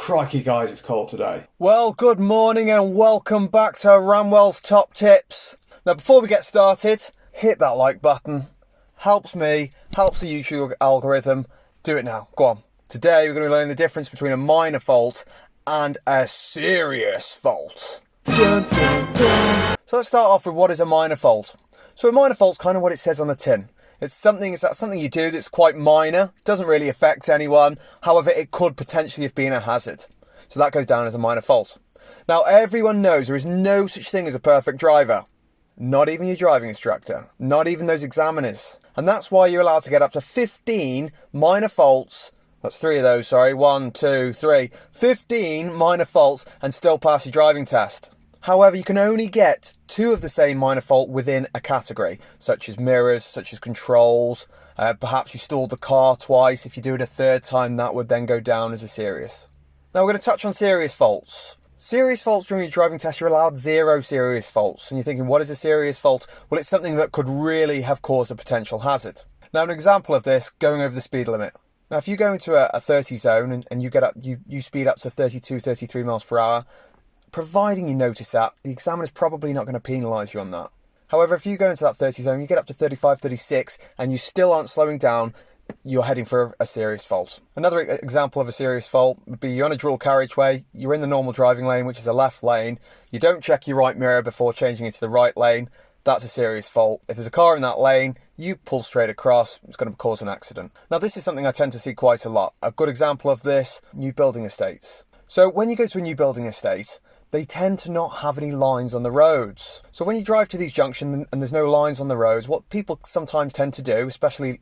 Crikey guys, it's cold today. Well, good morning and welcome back to Ramwell's Top Tips. Now before we get started, hit that like button. Helps me, helps the YouTube algorithm. Do it now, go on. Today we're going to learn the difference between a minor fault and a serious fault. Dun, dun, dun. So let's start off with what is a minor fault. So a minor fault's kind of what it says on the tin. It's something you do that's quite minor, doesn't really affect anyone, however it could potentially have been a hazard. So that goes down as a minor fault. Now everyone knows there is no such thing as a perfect driver. Not even your driving instructor, not even those examiners. And that's why you're allowed to get up to 15 minor faults, that's 3 of those, sorry, 1, 2, 3, 15 minor faults and still pass your driving test. However, you can only get 2 of the same minor fault within a category, such as mirrors, such as controls. Perhaps you stalled the car twice. If you do it a third time, that would then go down as a serious. Now we're going to touch on serious faults. Serious faults during your driving test, you're allowed 0 serious faults. And you're thinking, what is a serious fault? Well, it's something that could really have caused a potential hazard. Now, an example of this, going over the speed limit. Now, if you go into a 30 zone and you speed up to 32, 33 miles per hour, providing you notice that, the examiner's probably not going to penalise you on that. However, if you go into that 30 zone, you get up to 35, 36, and you still aren't slowing down, you're heading for a serious fault. Another example of a serious fault would be you're on a dual carriageway, you're in the normal driving lane, which is a left lane, you don't check your right mirror before changing into the right lane, that's a serious fault. If there's a car in that lane, you pull straight across, it's going to cause an accident. Now this is something I tend to see quite a lot. A good example of this, new building estates. So when you go to a new building estate, they tend to not have any lines on the roads. So when you drive to these junctions and there's no lines on the roads, what people sometimes tend to do, especially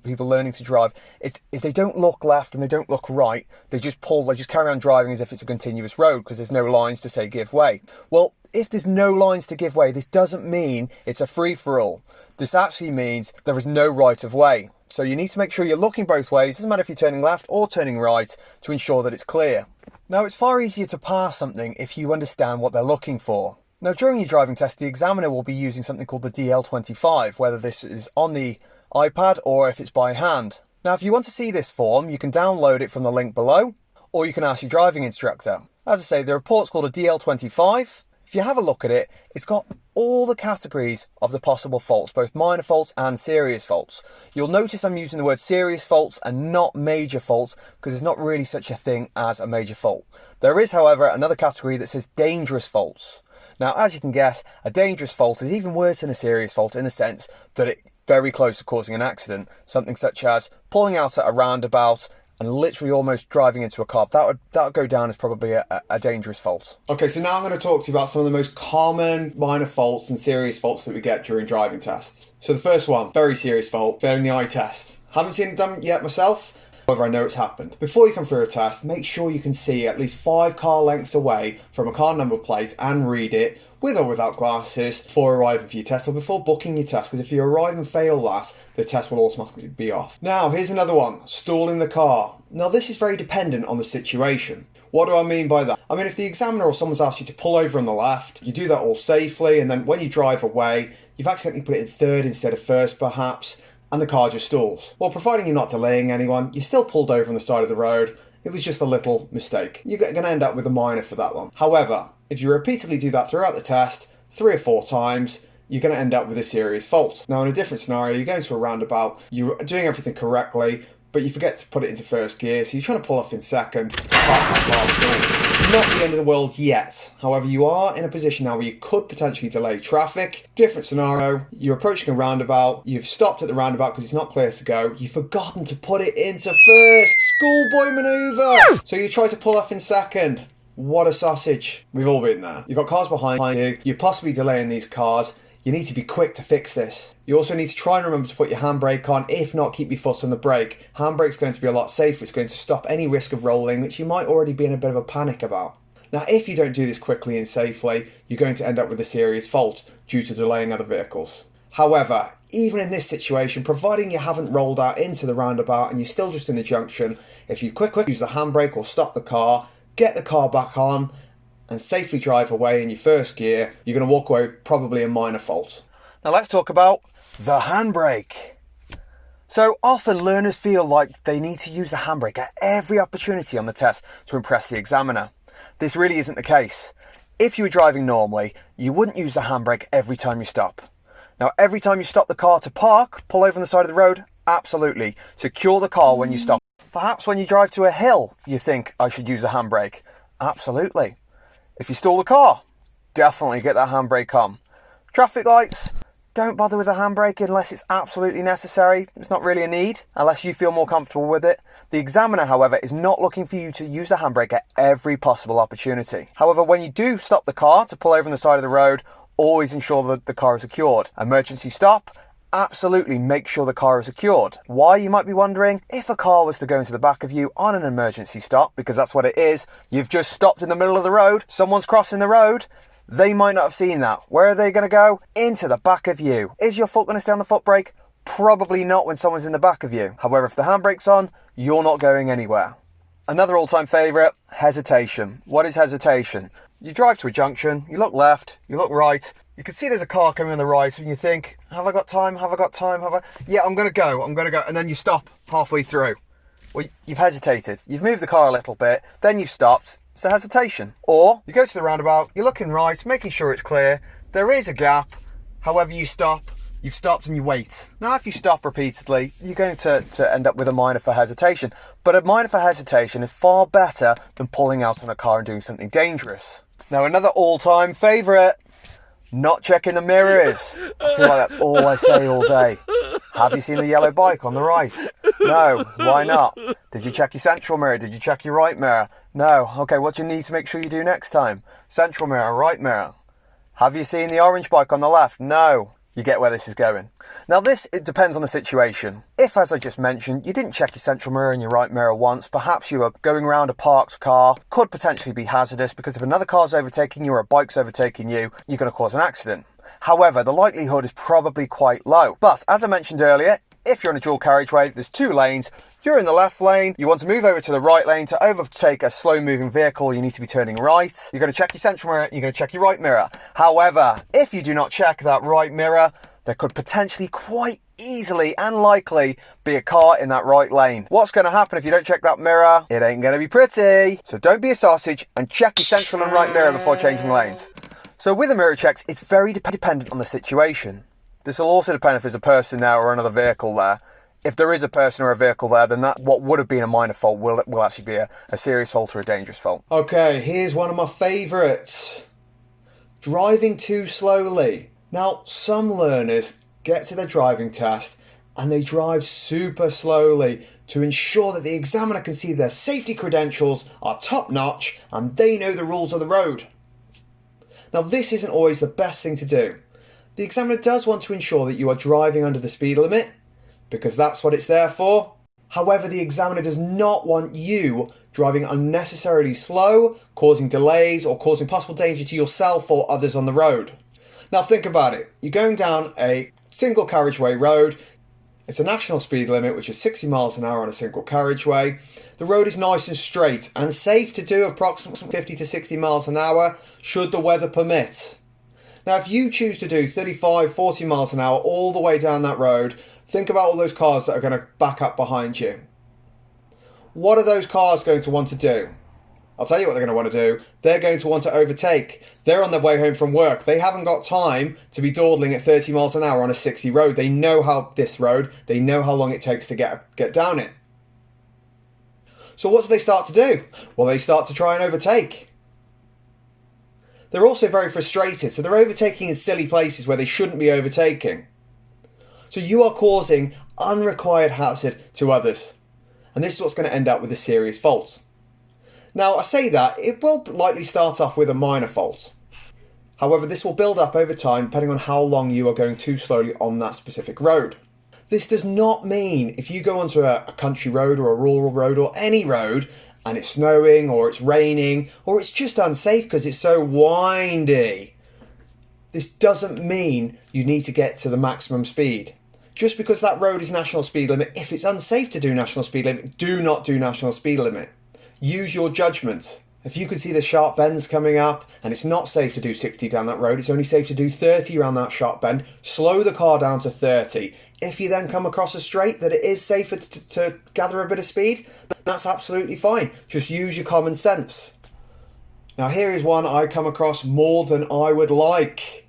people learning to drive, is they don't look left and they don't look right. They just carry on driving as if it's a continuous road because there's no lines to say give way. Well, if there's no lines to give way, this doesn't mean it's a free-for-all. This actually means there is no right of way. So you need to make sure you're looking both ways. It doesn't matter if you're turning left or turning right to ensure that it's clear. Now, it's far easier to pass something if you understand what they're looking for. Now, during your driving test, the examiner will be using something called the DL25, whether this is on the iPad or if it's by hand. Now, if you want to see this form, you can download it from the link below, or you can ask your driving instructor. As I say, the report's called a DL25. If you have a look at it, it's got all the categories of the possible faults, both minor faults and serious faults. You'll notice I'm using the word serious faults and not major faults because there's not really such a thing as a major fault. There is, however, another category that says dangerous faults. Now, as you can guess, a dangerous fault is even worse than a serious fault in the sense that it's very close to causing an accident. Something such as pulling out at a roundabout and literally almost driving into a car. That would go down as probably a dangerous fault. Okay, so now I'm going to talk to you about some of the most common minor faults and serious faults that we get during driving tests. So the first one, very serious fault, failing the eye test. Haven't seen it done yet myself, however I know it's happened. Before you come through a test, make sure you can see at least 5 car lengths away from a car number plate and read it, with or without glasses, before arriving for your test or before booking your test, because if you arrive and fail that, the test will automatically be off. Now, here's another one, stalling the car. Now, this is very dependent on the situation. What do I mean by that? I mean, if the examiner or someone's asked you to pull over on the left, you do that all safely, and then when you drive away, you've accidentally put it in third instead of first, perhaps, and the car just stalls. Well, providing you're not delaying anyone, you're still pulled over on the side of the road. It was just a little mistake. You're going to end up with a minor for that one. However, if you repeatedly do that throughout the test, 3 or 4 times, you're going to end up with a serious fault. Now, in a different scenario, you're going to a roundabout, you're doing everything correctly, but you forget to put it into first gear, so you're trying to pull off in second, not the end of the world yet. However, you are in a position now where you could potentially delay traffic. Different scenario, you're approaching a roundabout, you've stopped at the roundabout because it's not clear to go, you've forgotten to put it into first, schoolboy manoeuvre! So you try to pull off in second. What a sausage. We've all been there. You've got cars behind you, you're possibly delaying these cars. You need to be quick to fix this. You also need to try and remember to put your handbrake on, if not keep your foot on the brake. Handbrake's going to be a lot safer, it's going to stop any risk of rolling, which you might already be in a bit of a panic about. Now, if you don't do this quickly and safely, you're going to end up with a serious fault due to delaying other vehicles. However, even in this situation, providing you haven't rolled out into the roundabout and you're still just in the junction, if you quickly use the handbrake or stop the car, get the car back on, and safely drive away in your first gear, you're going to walk away with probably a minor fault. Now let's talk about the handbrake. So often learners feel like they need to use the handbrake at every opportunity on the test to impress the examiner. This really isn't the case. If you were driving normally, you wouldn't use the handbrake every time you stop. Now, every time you stop the car to park, pull over on the side of the road, absolutely. Secure the car when you stop. Perhaps when you drive to a hill, you think, I should use the handbrake. Absolutely. If you stall the car, definitely get that handbrake on. Traffic lights, don't bother with the handbrake unless it's absolutely necessary. It's not really a need, unless you feel more comfortable with it. The examiner, however, is not looking for you to use the handbrake at every possible opportunity. However, when you do stop the car to pull over on the side of the road, always ensure that the car is secured. Emergency stop, absolutely make sure the car is secured. Why, you might be wondering? If a car was to go into the back of you on an emergency stop, because that's what it is, you've just stopped in the middle of the road, someone's crossing the road, they might not have seen that. Where are they going to go? Into the back of you. Is your foot going to stay on the foot brake? Probably not when someone's in the back of you. However, if the handbrake's on, you're not going anywhere. Another all-time favourite, hesitation. What is hesitation? You drive to a junction, you look left, you look right, you can see there's a car coming on the right and you think, have I got time? Yeah, I'm going to go. And then you stop halfway through. Well, you've hesitated. You've moved the car a little bit, then you've stopped. It's a hesitation. Or you go to the roundabout, you're looking right, making sure it's clear. There is a gap. However, you stop. You've stopped and you wait. Now, if you stop repeatedly, you're going to end up with a minor for hesitation. But a minor for hesitation is far better than pulling out on a car and doing something dangerous. Now, another all-time favourite, not checking the mirrors. I feel like that's all I say all day. Have you seen the yellow bike on the right? No. Why not? Did you check your central mirror? Did you check your right mirror? No. Okay, what do you need to make sure you do next time? Central mirror, right mirror. Have you seen the orange bike on the left? No. You get where this is going. Now it depends on the situation. If, as I just mentioned, you didn't check your central mirror and your right mirror once, perhaps you were going around a parked car, could potentially be hazardous because if another car's overtaking you or a bike's overtaking you, you're going to cause an accident. However, the likelihood is probably quite low. But as I mentioned earlier, if you're in a dual carriageway, there's 2 lanes, you're in the left lane, you want to move over to the right lane to overtake a slow moving vehicle, you need to be turning right. You're going to check your central mirror, you're going to check your right mirror. However, if you do not check that right mirror, there could potentially quite easily and likely be a car in that right lane. What's going to happen if you don't check that mirror? It ain't going to be pretty. So don't be a sausage and check your central and right mirror before changing lanes. So with the mirror checks, it's very dependent on the situation. This will also depend if there's a person there or another vehicle there. If there is a person or a vehicle there, then that what would have been a minor fault will actually be a serious fault or a dangerous fault. Okay, here's one of my favourites. Driving too slowly. Now, some learners get to their driving test and they drive super slowly to ensure that the examiner can see their safety credentials are top notch and they know the rules of the road. Now, this isn't always the best thing to do. The examiner does want to ensure that you are driving under the speed limit because that's what it's there for. However, the examiner does not want you driving unnecessarily slow, causing delays or causing possible danger to yourself or others on the road. Now think about it. You're going down a single carriageway road. It's a national speed limit, which is 60 miles an hour on a single carriageway. The road is nice and straight and safe to do approximately 50 to 60 miles an hour should the weather permit. Now, if you choose to do 35, 40 miles an hour all the way down that road, think about all those cars that are going to back up behind you. What are those cars going to want to do? I'll tell you what they're going to want to do. They're going to want to overtake. They're on their way home from work. They haven't got time to be dawdling at 30 miles an hour on a 60 road. They know they know how long it takes to get down it. So what do they start to do? Well, they start to try and overtake. They're also very frustrated, so they're overtaking in silly places where they shouldn't be overtaking. So you are causing unrequired hazard to others. And this is what's going to end up with a serious fault. Now, I say that, it will likely start off with a minor fault. However, this will build up over time depending on how long you are going too slowly on that specific road. This does not mean if you go onto a country road or a rural road or any road and it's snowing or it's raining or it's just unsafe because it's so windy. This doesn't mean you need to get to the maximum speed. Just because that road is national speed limit, if it's unsafe to do national speed limit, do not do national speed limit. Use your judgment. If you can see the sharp bends coming up and it's not safe to do 60 down that road, it's only safe to do 30 around that sharp bend, slow the car down to 30. If you then come across a straight that it is safer to gather a bit of speed, that's absolutely fine. Just use your common sense. Now here is one I come across more than I would like.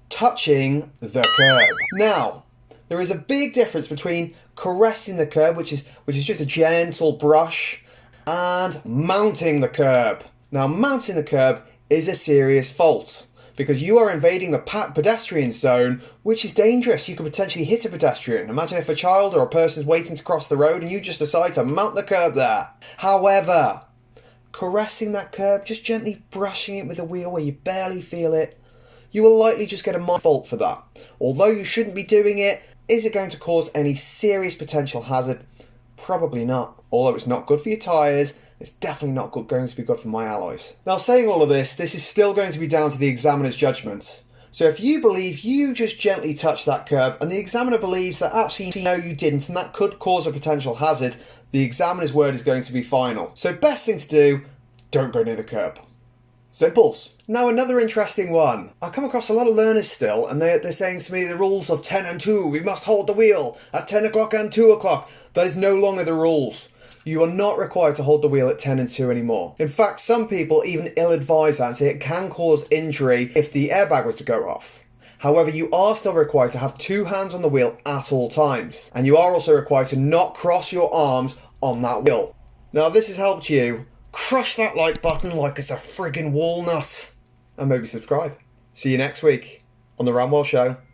Touching the curb. Now, there is a big difference between caressing the curb, which is just a gentle brush, and mounting the curb. Now, mounting the curb is a serious fault because you are invading the pedestrian zone, which is dangerous. You could potentially hit a pedestrian. Imagine if a child or a person's waiting to cross the road and you just decide to mount the curb there. However, caressing that curb, just gently brushing it with a wheel where you barely feel it, you will likely just get a minor fault for that. Although you shouldn't be doing it, is it going to cause any serious potential hazard? Probably not. Although it's not good for your tyres, it's definitely not going to be good for my alloys. Now, saying all of this is still going to be down to the examiner's judgment. So if you believe you just gently touched that curb and the examiner believes that actually no you didn't and that could cause a potential hazard, the examiner's word is going to be final. So best thing to do, don't go near the curb. Simples. Now another interesting one. I come across a lot of learners still and they're saying to me the rules of 10 and 2, we must hold the wheel at 10 o'clock and 2 o'clock. That is no longer the rules. You are not required to hold the wheel at 10 and 2 anymore. In fact, some people even ill-advise that and say it can cause injury if the airbag was to go off. However, you are still required to have 2 hands on the wheel at all times. And you are also required to not cross your arms on that wheel. Now, if this has helped you, crush that like button like it's a friggin' walnut. And maybe subscribe. See you next week on The Ramwell Show.